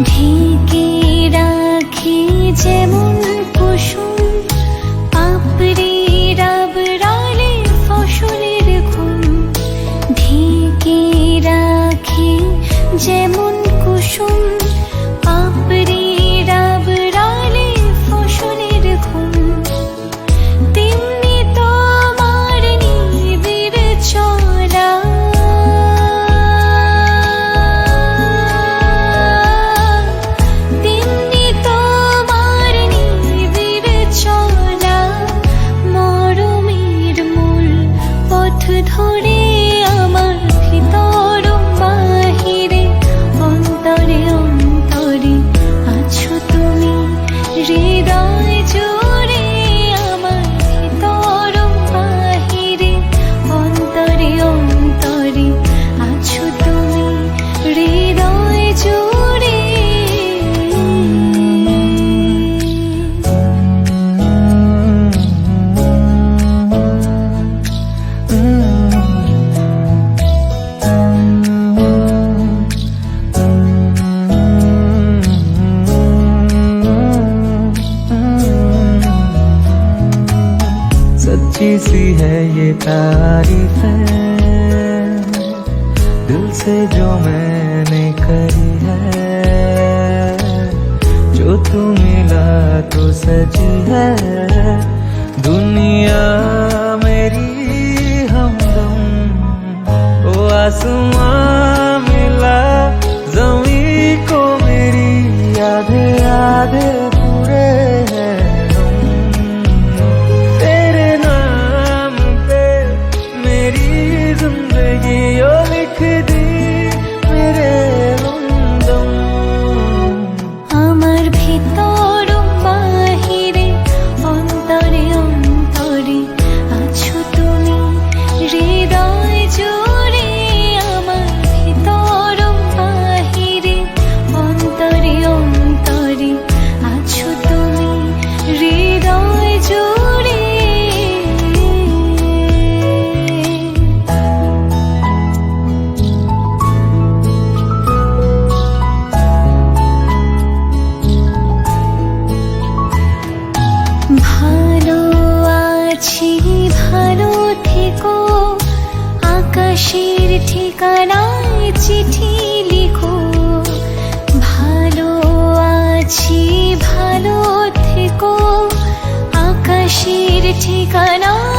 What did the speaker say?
ঢেকে রাখি যেমন কুসুম পাপড়ির আবরালে ফসলের ঘুম। ঢেকে রাখি যেমন কুসুম পাপড়ির আবরালে ফসলের ঘুম। তেমনি তোমার নিবিড় চলা ধরে আমার ভিতর বাহিরে অন্তরে অন্তরে আছো তুমি। হৃদয় জুড়ে আমার ভিতর বাহিরে অন্তরে অন্তরে আছো তুমি। হৃদয় জুড়ে सच्ची सी है ये तारीफ है दिल से जो मैंने करी है। जो तू मिला तो सजी है दुनिया मेरी हमदम। ओ आसमां मिला ज़मीं को मेरी आधे आधे पूरे हैं जिंदगी ओ लिख दी मेरे हमदम। আমার ভিতর বাহিরে অন্তরে অন্তরে আছো তুমি। হৃদয় জুড়ে আমার ভিতর বাহিরে অন্তরে অন্তরে আছো তুমি। হৃদয় জুড়ে ভালো আছি ভালো থেকো আকাশের ঠিকানায় চিঠি লিখো। ভালো আছি ভালো থেকো আকাশের ঠিকানায়